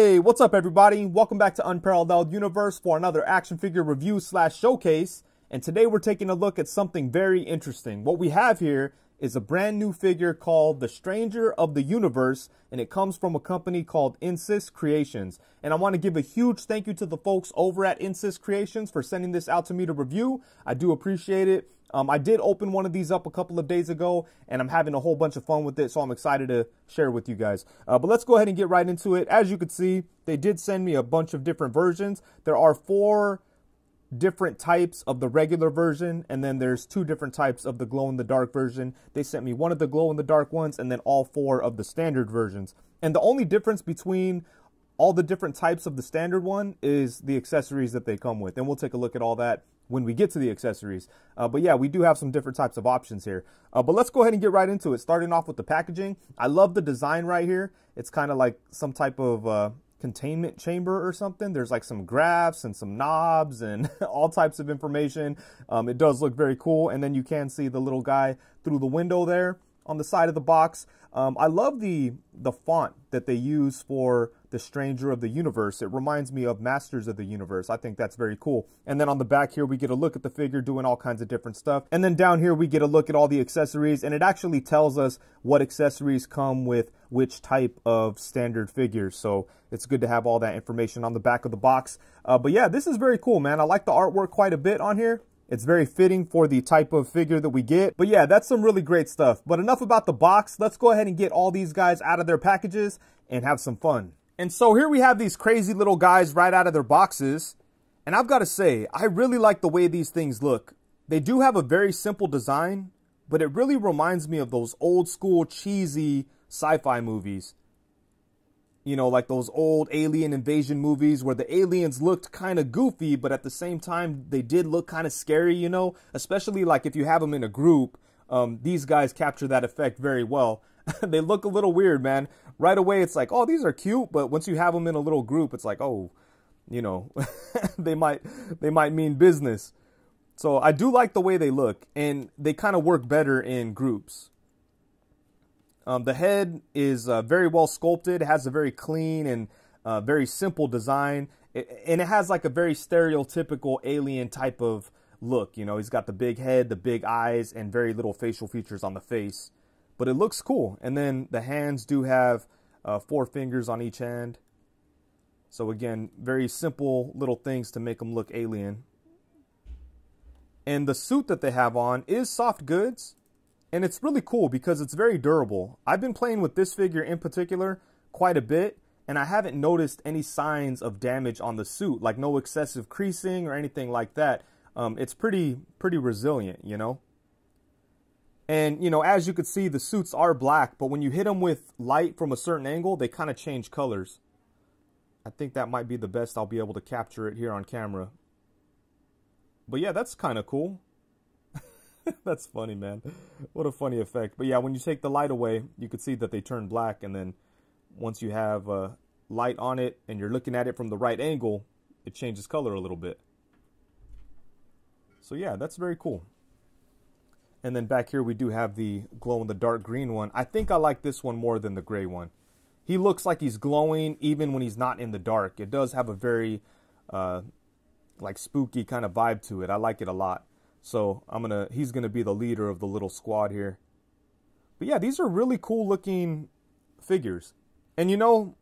Hey, what's up everybody? Welcome back to Unparalleled Universe for another action figure review / showcase. And today we're taking a look at something very interesting. What we have here is a brand new figure called the Stranger of the Universe, and it comes from a company called Insist Creations. And I want to give a huge thank you to the folks over at Insist Creations for sending this out to me to review. I do appreciate it. I did open one of these up a couple of days ago, and I'm having a whole bunch of fun with it, so I'm excited to share with you guys. But let's go ahead and get right into it. As you can see, they did send me a bunch of different versions. There are 4 different types of the regular version, and then there's 2 different types of the glow-in-the-dark version. They sent me one of the glow-in-the-dark ones, and then all 4 of the standard versions. And the only difference between all the different types of the standard one is the accessories that they come with, and we'll take a look at all that when we get to the accessories. But yeah, we do have some different types of options here. But let's go ahead and get right into it, starting off with the packaging. I love the design right here. It's kind of like some type of containment chamber or something. There's like some graphs and some knobs and all types of information. It does look very cool. And then you can see the little guy through the window there on the side of the box. I love the font that they use for the Stranger of the Universe. It reminds me of Masters of the Universe. I think that's very cool. And then on the back here, we get a look at the figure doing all kinds of different stuff. And then down here, we get a look at all the accessories, and it actually tells us what accessories come with which type of standard figures. So it's good to have all that information on the back of the box. But yeah, this is very cool, man. I like the artwork quite a bit on here. It's very fitting for the type of figure that we get. But yeah, that's some really great stuff. But enough about the box. Let's go ahead and get all these guys out of their packages and have some fun. And so here we have these crazy little guys right out of their boxes. And I've got to say, I really like the way these things look. They do have a very simple design, but it really reminds me of those old school cheesy sci-fi movies. You know, like those old alien invasion movies where the aliens looked kind of goofy, but at the same time, they did look kind of scary, you know, especially like if you have them in a group. These guys capture that effect very well. They look a little weird, man. Right away, it's like, oh, these are cute. But once you have them in a little group, it's like, oh, you know, they might mean business. So I do like the way they look, and they kind of work better in groups. The head is very well sculpted. It has a very clean and very simple design. And it has like a very stereotypical alien type of look. You know, he's got the big head, the big eyes, and very little facial features on the face. But it looks cool. And then the hands do have 4 fingers on each hand. So again, very simple little things to make them look alien. And the suit that they have on is soft goods. And it's really cool because it's very durable. I've been playing with this figure in particular quite a bit, and I haven't noticed any signs of damage on the suit, like no excessive creasing or anything like that. It's pretty resilient, you know? And, you know, as you can see, the suits are black, but when you hit them with light from a certain angle, they kind of change colors. I think that might be the best I'll be able to capture it here on camera. But yeah, that's kind of cool. That's funny, man. What a funny effect. But yeah, when you take the light away, you can see that they turn black. And then once you have light on it and you're looking at it from the right angle, it changes color a little bit. So yeah, that's very cool. And then back here, we do have the glow-in-the-dark green one. I think I like this one more than the gray one. He looks like he's glowing even when he's not in the dark. It does have a very like spooky kind of vibe to it. I like it a lot. So he's gonna be the leader of the little squad here. But yeah, these are really cool looking figures. And you know,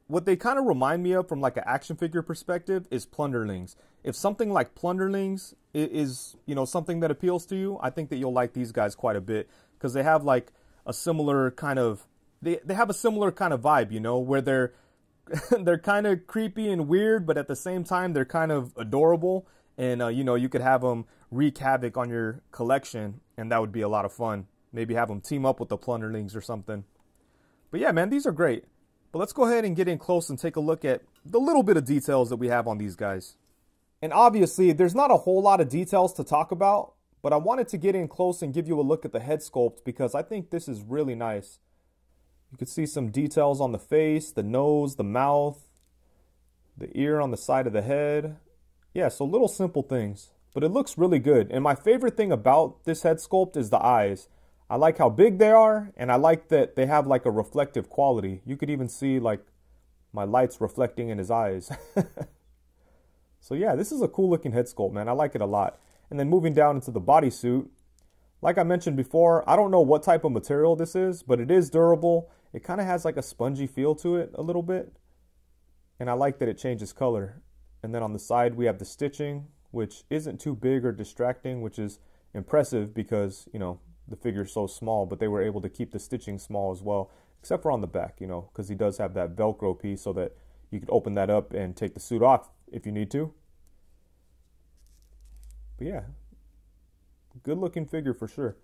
what they kind of remind me of from like an action figure perspective is Plunderlings. If something like Plunderlings is, you know, something that appeals to you, I think that you'll like these guys quite a bit. Because they have like a similar kind of, they have a similar kind of vibe, you know, where they're kind of creepy and weird, but at the same time, they're kind of adorable. And, you know, you could have them wreak havoc on your collection, and that would be a lot of fun. Maybe have them team up with the Plunderlings or something. But yeah, man, these are great. But let's go ahead and get in close and take a look at the little bit of details that we have on these guys. And obviously, there's not a whole lot of details to talk about, but I wanted to get in close and give you a look at the head sculpt because I think this is really nice. You can see some details on the face, the nose, the mouth, the ear on the side of the head. Yeah, so little simple things, but it looks really good. And my favorite thing about this head sculpt is the eyes. I like how big they are, and I like that they have like a reflective quality. You could even see like my light's reflecting in his eyes. So yeah, this is a cool looking head sculpt, man. I like it a lot. And then moving down into the bodysuit, like I mentioned before, I don't know what type of material this is, but it is durable. It kind of has like a spongy feel to it a little bit. And I like that it changes color. And then on the side, we have the stitching, which isn't too big or distracting, which is impressive because, you know, the figure's so small, but they were able to keep the stitching small as well, except for on the back, you know, because he does have that Velcro piece so that you could open that up and take the suit off if you need to. But yeah, good looking figure for sure.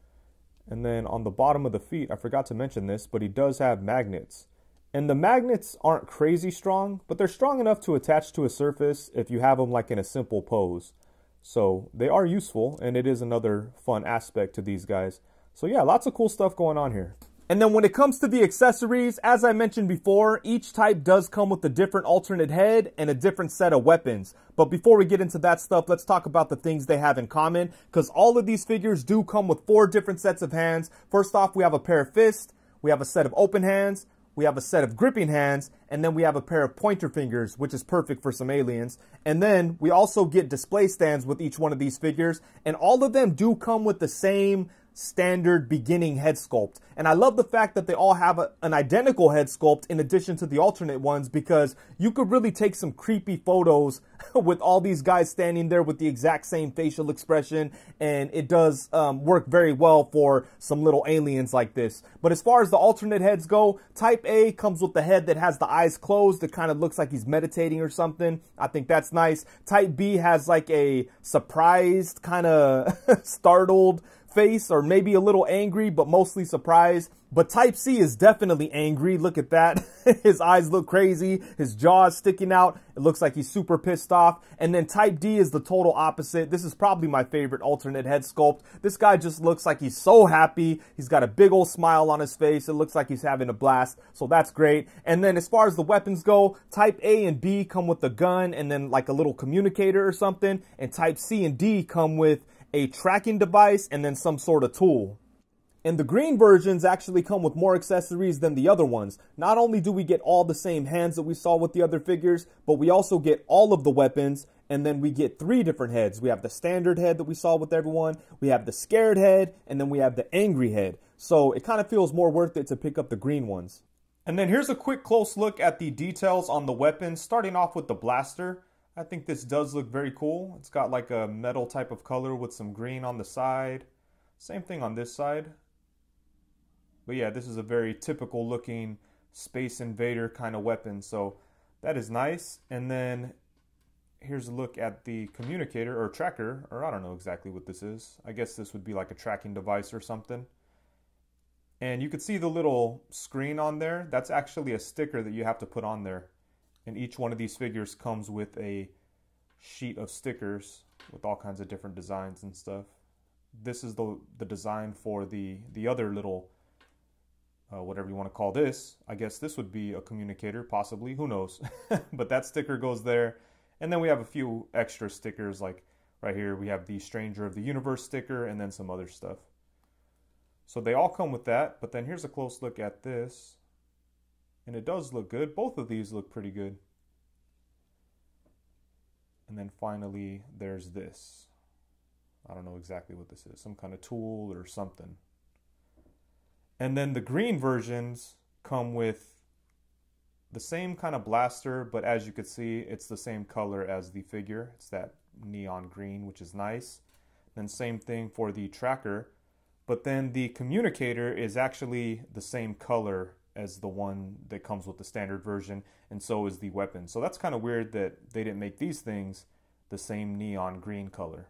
And then on the bottom of the feet, I forgot to mention this, but he does have magnets. And the magnets aren't crazy strong, but they're strong enough to attach to a surface if you have them like in a simple pose. So they are useful, and it is another fun aspect to these guys. So yeah, lots of cool stuff going on here. And then when it comes to the accessories, as I mentioned before, each type does come with a different alternate head and a different set of weapons. But before we get into that stuff, let's talk about the things they have in common, because all of these figures do come with 4 different sets of hands. First off, we have a pair of fists, we have a set of open hands, we have a set of gripping hands, and then we have a pair of pointer fingers, which is perfect for some aliens. And then we also get display stands with each one of these figures, and all of them do come with the same standard beginning head sculpt. And I love the fact that they all have an identical head sculpt in addition to the alternate ones, because you could really take some creepy photos with all these guys standing there with the exact same facial expression, and it does work very well for some little aliens like this. But as far as the alternate heads go, Type A comes with the head that has the eyes closed. It kind of looks like he's meditating or something. I think that's nice. Type B has like a surprised, kind of startled face, or maybe a little angry, but mostly surprised. But Type C is definitely angry. Look at that. His eyes look crazy. His jaw is sticking out. It looks like he's super pissed off. And then Type D is the total opposite. This is probably my favorite alternate head sculpt. This guy just looks like he's so happy. He's got a big old smile on his face. It looks like he's having a blast. So that's great. And then as far as the weapons go, Type A and B come with a gun and then like a little communicator or something. And Type C and D come with a tracking device and then some sort of tool. And the green versions actually come with more accessories than the other ones. Not only do we get all the same hands that we saw with the other figures, but we also get all of the weapons, and then we get 3 different heads. We have the standard head that we saw with everyone, we have the scared head, and then we have the angry head. So it kind of feels more worth it to pick up the green ones. And then here's a quick close look at the details on the weapons, starting off with the blaster. I think this does look very cool. It's got like a metal type of color with some green on the side. Same thing on this side. But yeah, this is a very typical looking Space Invader kind of weapon. So that is nice. And then here's a look at the communicator or tracker, or I don't know exactly what this is. I guess this would be like a tracking device or something. And you could see the little screen on there. That's actually a sticker that you have to put on there. And each one of these figures comes with a sheet of stickers with all kinds of different designs and stuff. This is the design for the other little, whatever you want to call this. I guess this would be a communicator, possibly. Who knows? But that sticker goes there. And then we have a few extra stickers, like right here we have the Stranger of the Universe sticker and then some other stuff. So they all come with that. But then here's a close look at this. And it does look good. Both of these look pretty good. And then finally, there's this. I don't know exactly what this is. Some kind of tool or something. And then the green versions come with the same kind of blaster, but as you could see, it's the same color as the figure. It's that neon green, which is nice. Then same thing for the tracker. But then the communicator is actually the same color as the one that comes with the standard version, and so is the weapon. So that's kind of weird that they didn't make these things the same neon green color.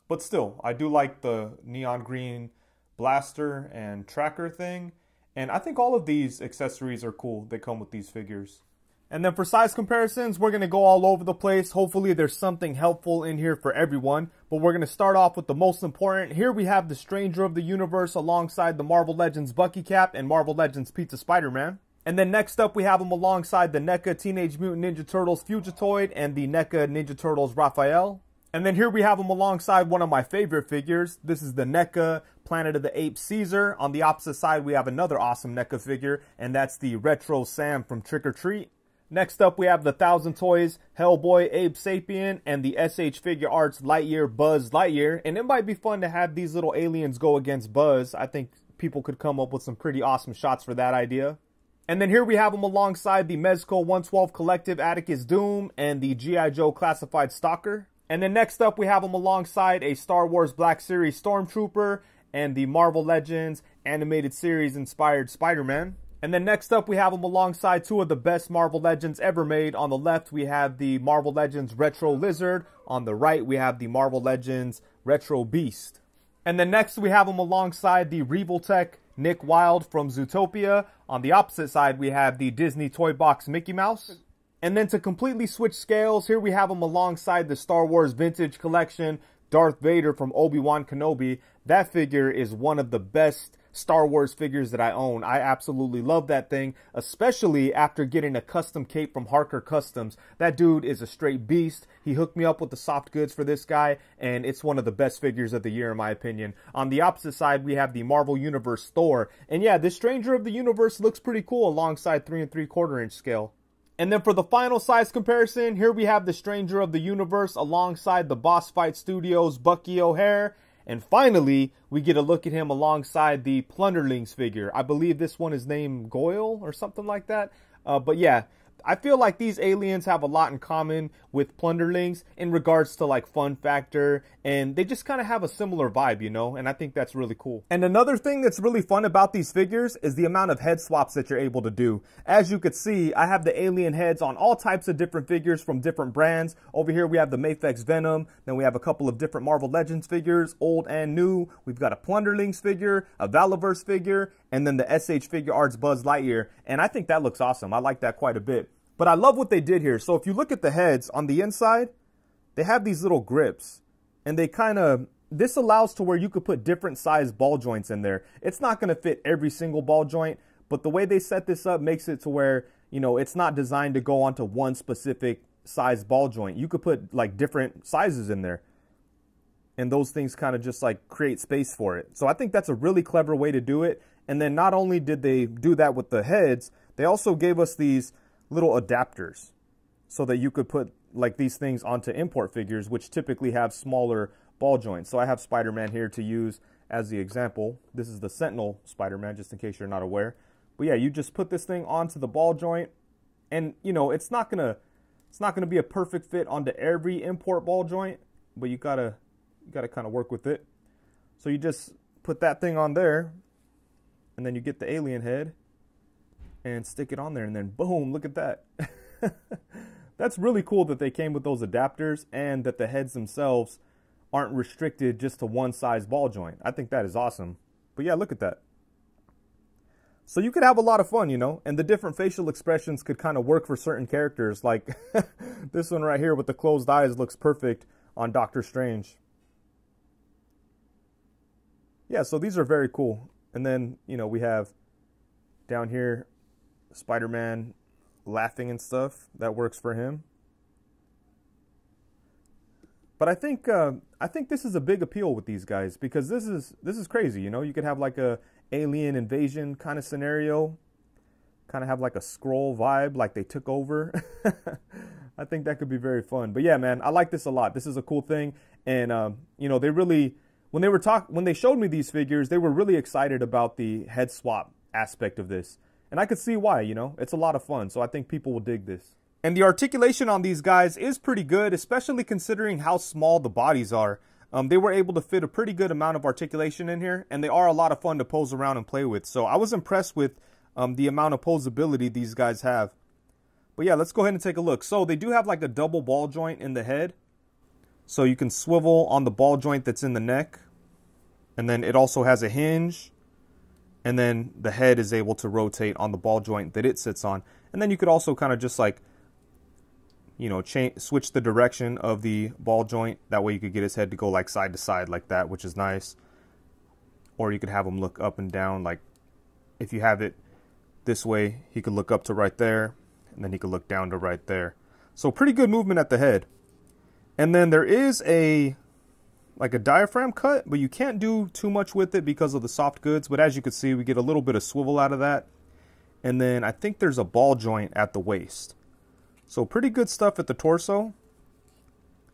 But still, I do like the neon green blaster and tracker thing, and I think all of these accessories are cool that come with these figures. And then for size comparisons, we're going to go all over the place. Hopefully there's something helpful in here for everyone. But we're going to start off with the most important. Here we have the Stranger of the Universe alongside the Marvel Legends Bucky Cap and Marvel Legends Pizza Spider-Man. And then next up we have them alongside the NECA Teenage Mutant Ninja Turtles Fugitoid and the NECA Ninja Turtles Raphael. And then here we have them alongside one of my favorite figures. This is the NECA Planet of the Apes Caesar. On the opposite side we have another awesome NECA figure, and that's the Retro Sam from Trick or Treat. Next up, we have the Thousand Toys Hellboy Abe Sapien and the SH Figure Arts Lightyear Buzz Lightyear. And it might be fun to have these little aliens go against Buzz. I think people could come up with some pretty awesome shots for that idea. And then here we have them alongside the Mezco 112 Collective Atticus Doom and the G.I. Joe Classified Stalker. And then next up, we have them alongside a Star Wars Black Series Stormtrooper and the Marvel Legends Animated Series inspired Spider-Man. And then next up, we have them alongside two of the best Marvel Legends ever made. On the left, we have the Marvel Legends Retro Lizard. On the right, we have the Marvel Legends Retro Beast. And then next, we have them alongside the Revoltech Nick Wilde from Zootopia. On the opposite side, we have the Disney Toy Box Mickey Mouse. And then to completely switch scales, here we have them alongside the Star Wars Vintage Collection Darth Vader from Obi-Wan Kenobi. That figure is one of the best Star Wars figures that I own. I absolutely love that thing, especially after getting a custom cape from Harker Customs. That dude is a straight beast. He hooked me up with the soft goods for this guy, and it's one of the best figures of the year in my opinion. On the opposite side, we have the Marvel Universe Thor. And yeah, this Stranger of the Universe looks pretty cool alongside 3 3/4 inch scale. And then for the final size comparison, here we have the Stranger of the Universe alongside the Boss Fight Studios Bucky O'Hare. And finally, we get a look at him alongside the Plunderlings figure. I believe this one is named Goyle or something like that. But yeah, I feel like these aliens have a lot in common with Plunderlings in regards to like fun factor, and they just kind of have a similar vibe, you know, and I think that's really cool. And another thing that's really fun about these figures is the amount of head swaps that you're able to do. As you could see, I have the alien heads on all types of different figures from different brands. Over here we have the Mafex Venom, then we have a couple of different Marvel Legends figures, old and new. We've got a Plunderlings figure, a Valaverse figure, and then the SH Figure Arts Buzz Lightyear, and I think that looks awesome. I like that quite a bit. But I love what they did here. So if you look at the heads on the inside, they have these little grips, and they kind of, this allows to where you could put different size ball joints in there. It's not going to fit every single ball joint, but the way they set this up makes it to where, you know, it's not designed to go onto one specific size ball joint. You could put like different sizes in there, and those things kind of just like create space for it. So I think that's a really clever way to do it. And then not only did they do that with the heads, they also gave us these little adapters so that you could put like these things onto import figures, which typically have smaller ball joints. So I have Spider-Man here to use as the example. This is the Sentinel Spider-Man, just in case you're not aware. But yeah, you just put this thing onto the ball joint, and you know, it's not gonna be a perfect fit onto every import ball joint, but you gotta kind of work with it. So you just put that thing on there, and then you get the alien head and stick it on there, and then boom, look at that. That's really cool that they came with those adapters and that the heads themselves aren't restricted just to one size ball joint. I think that is awesome. But yeah, look at that. So you could have a lot of fun, you know, and the different facial expressions could kind of work for certain characters. Like this one right here with the closed eyes looks perfect on Doctor Strange. Yeah, so these are very cool. And then, you know, we have down here Spider-Man laughing and stuff. That works for him. But I think this is a big appeal with these guys, because this is crazy, you know. You could have like a alien invasion kind of scenario, kind of have like a Skrull vibe, like they took over. I think that could be very fun. But yeah, man, I like this a lot. This is a cool thing, and you know, they really, when they showed me these figures, they were really excited about the head swap aspect of this. And I could see why, you know, it's a lot of fun. So I think people will dig this. And the articulation on these guys is pretty good, especially considering how small the bodies are. They were able to fit a pretty good amount of articulation in here, and they are a lot of fun to pose around and play with. So I was impressed with the amount of posability these guys have. But yeah, let's go ahead and take a look. So they do have like a double ball joint in the head. So you can swivel on the ball joint that's in the neck. And then it also has a hinge. And then the head is able to rotate on the ball joint that it sits on. And then you could also kind of just like, you know, switch the direction of the ball joint. That way you could get his head to go like side to side like that, which is nice. Or you could have him look up and down. Like if you have it this way, he could look up to right there, and then he could look down to right there. So pretty good movement at the head. And then there is like a diaphragm cut, but you can't do too much with it because of the soft goods. But as you can see, we get a little bit of swivel out of that. And then I think there's a ball joint at the waist. So pretty good stuff at the torso.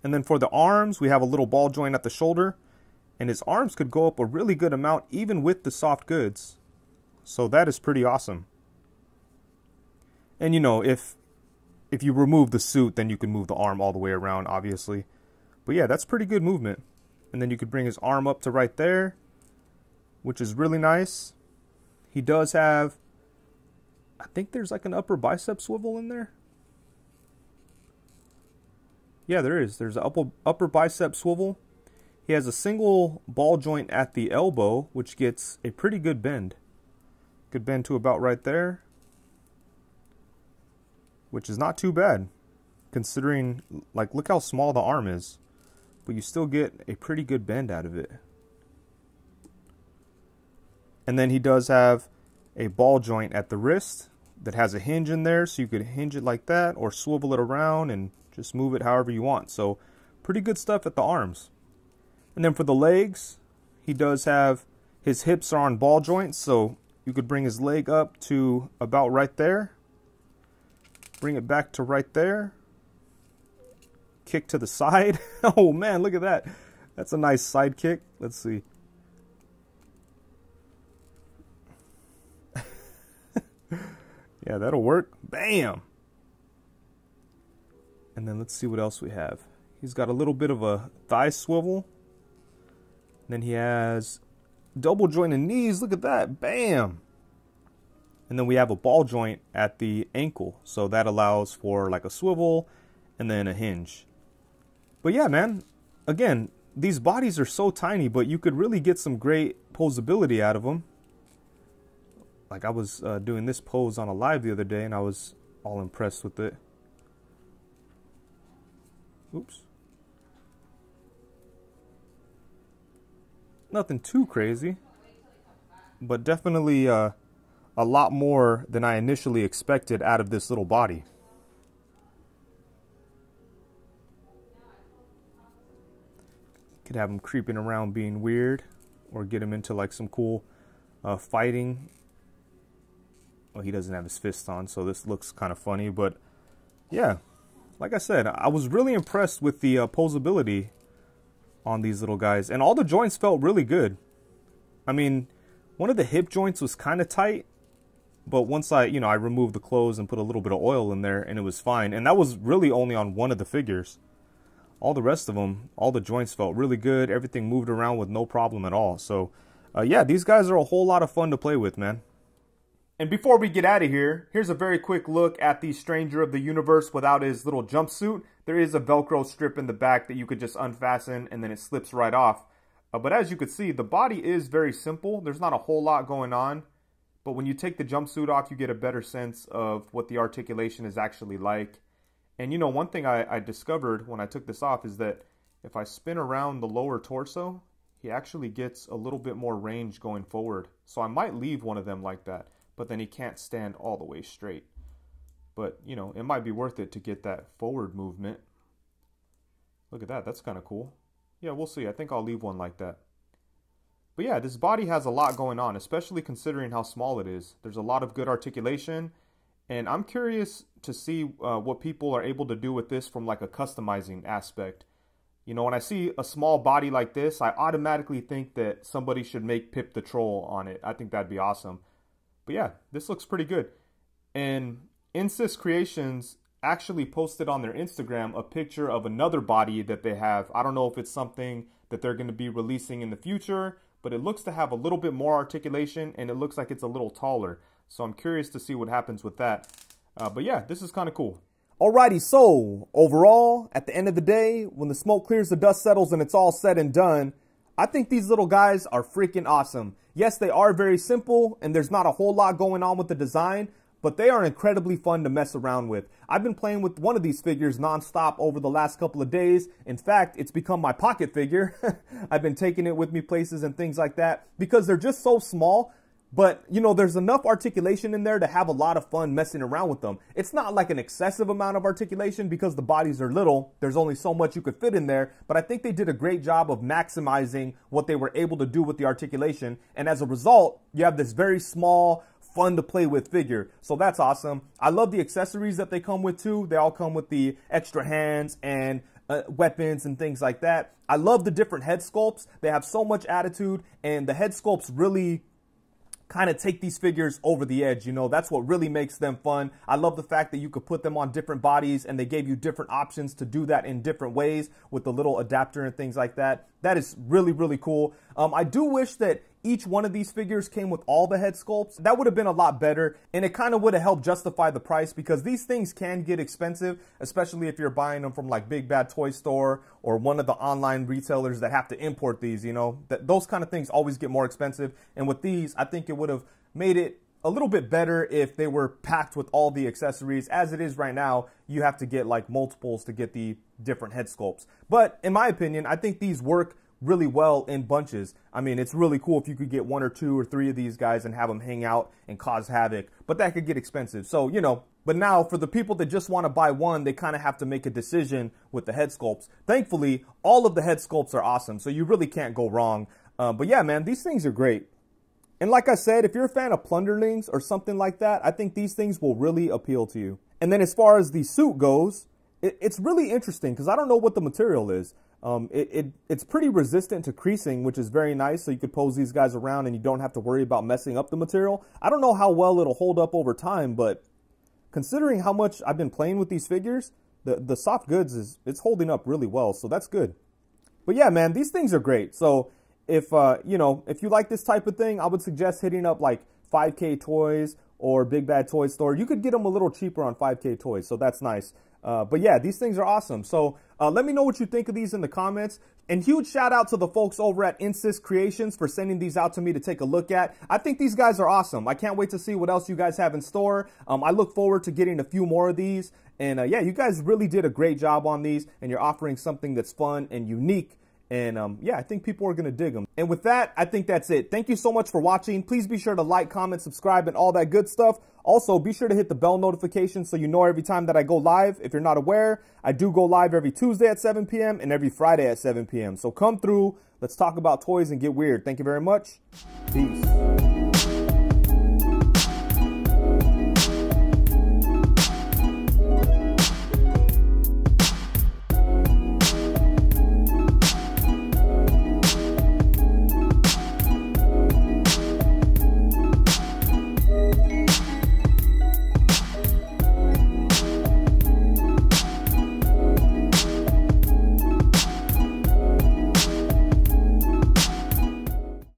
And then for the arms, we have a little ball joint at the shoulder. And his arms could go up a really good amount even with the soft goods. So that is pretty awesome. And you know, if you remove the suit, then you can move the arm all the way around, obviously. But yeah, that's pretty good movement. And then you could bring his arm up to right there, which is really nice. He does have, I think there's like an upper bicep swivel in there. Yeah, there is. There's an upper bicep swivel. He has a single ball joint at the elbow, which gets a pretty good bend. Good bend to about right there, which is not too bad, considering, like, look how small the arm is. But you still get a pretty good bend out of it. And then he does have a ball joint at the wrist that has a hinge in there, so you could hinge it like that or swivel it around and just move it however you want. So pretty good stuff at the arms. And then for the legs, he does have, his hips are on ball joints, so you could bring his leg up to about right there. Bring it back to right there. Kick to the side. Oh man, look at that. That's a nice side kick. Let's see. Yeah, that'll work. Bam! And then let's see what else we have. He's got a little bit of a thigh swivel. Then he has double jointed knees. Look at that. Bam! And then we have a ball joint at the ankle. So that allows for like a swivel and then a hinge. But yeah, man, again, these bodies are so tiny, but you could really get some great posability out of them. Like I was doing this pose on a live the other day and I was all impressed with it. Oops. Nothing too crazy, but definitely a lot more than I initially expected out of this little body. Could have him creeping around being weird, or get him into like some cool fighting. Well, he doesn't have his fists on, so this looks kind of funny, but yeah, like I said, I was really impressed with the posability on these little guys, and all the joints felt really good. I mean, one of the hip joints was kind of tight, but once I removed the clothes and put a little bit of oil in there, and it was fine. And that was really only on one of the figures. All the rest of them, all the joints felt really good. Everything moved around with no problem at all. So yeah, these guys are a whole lot of fun to play with, man. And before we get out of here, here's a very quick look at the Stranger of the Universe without his little jumpsuit. There is a Velcro strip in the back that you could just unfasten and then it slips right off. But as you can see, the body is very simple. There's not a whole lot going on. But when you take the jumpsuit off, you get a better sense of what the articulation is actually like. And you know, one thing I discovered when I took this off is that if I spin around the lower torso, he actually gets a little bit more range going forward. So I might leave one of them like that. But then he can't stand all the way straight. But, you know, it might be worth it to get that forward movement. Look at that. That's kind of cool. Yeah, we'll see. I think I'll leave one like that. But yeah, this body has a lot going on, especially considering how small it is. There's a lot of good articulation. And I'm curious to see what people are able to do with this from like a customizing aspect. You know, when I see a small body like this, I automatically think that somebody should make Pip the Troll on it. I think that'd be awesome. But yeah, this looks pretty good. And Insys Creations actually posted on their Instagram a picture of another body that they have. I don't know if it's something that they're going to be releasing in the future, but it looks to have a little bit more articulation and it looks like it's a little taller. So I'm curious to see what happens with that. But yeah, this is kind of cool. Alrighty, so overall, at the end of the day, when the smoke clears, the dust settles, and it's all said and done, I think these little guys are freaking awesome. Yes, they are very simple, and there's not a whole lot going on with the design, but they are incredibly fun to mess around with. I've been playing with one of these figures nonstop over the last couple of days. In fact, it's become my pocket figure. I've been taking it with me places and things like that because they're just so small. But, you know, there's enough articulation in there to have a lot of fun messing around with them. It's not like an excessive amount of articulation because the bodies are little. There's only so much you could fit in there. But I think they did a great job of maximizing what they were able to do with the articulation. And as a result, you have this very small, fun to play with figure. So that's awesome. I love the accessories that they come with too. They all come with the extra hands and weapons and things like that. I love the different head sculpts. They have so much attitude, and the head sculpts really kind of take these figures over the edge. You know, that's what really makes them fun. I love the fact that you could put them on different bodies, and they gave you different options to do that in different ways with the little adapter and things like that. That is really, really cool. I do wish that each one of these figures came with all the head sculpts. That would have been a lot better, and it kind of would have helped justify the price, because these things can get expensive, especially if you're buying them from like Big Bad Toy Store or one of the online retailers that have to import these. You know, those kind of things always get more expensive. And with these, I think it would have made it a little bit better if they were packed with all the accessories. As it is right now, you have to get like multiples to get the different head sculpts. But in my opinion, I think these work really well in bunches. I mean, it's really cool if you could get 1 or 2 or 3 of these guys and have them hang out and cause havoc, but that could get expensive. So, you know, but now for the people that just want to buy one, they kind of have to make a decision with the head sculpts. Thankfully, all of the head sculpts are awesome, so you really can't go wrong. But yeah, man, these things are great. And like I said, if you're a fan of Plunderlings or something like that, I think these things will really appeal to you. And then as far as the suit goes, it's really interesting because I don't know what the material is. It's pretty resistant to creasing, which is very nice. So you could pose these guys around and you don't have to worry about messing up the material. I don't know how well it'll hold up over time, but considering how much I've been playing with these figures, the soft goods it's holding up really well. So that's good. But yeah, man, these things are great. So if, you know, if you like this type of thing, I would suggest hitting up like 5K Toys or Big Bad Toy Store. You could get them a little cheaper on 5K Toys. So that's nice. But yeah, these things are awesome. So let me know what you think of these in the comments. And huge shout out to the folks over at Insist Creations for sending these out to me to take a look at. I think these guys are awesome. I can't wait to see what else you guys have in store. I look forward to getting a few more of these. And yeah, you guys really did a great job on these, and you're offering something that's fun and unique. And yeah, I think people are going to dig them. And with that, I think that's it. Thank you so much for watching. Please be sure to like, comment, subscribe, and all that good stuff. Also, be sure to hit the bell notification so you know every time that I go live. If you're not aware, I do go live every Tuesday at 7 p.m. and every Friday at 7 p.m. So come through. Let's talk about toys and get weird. Thank you very much. Peace.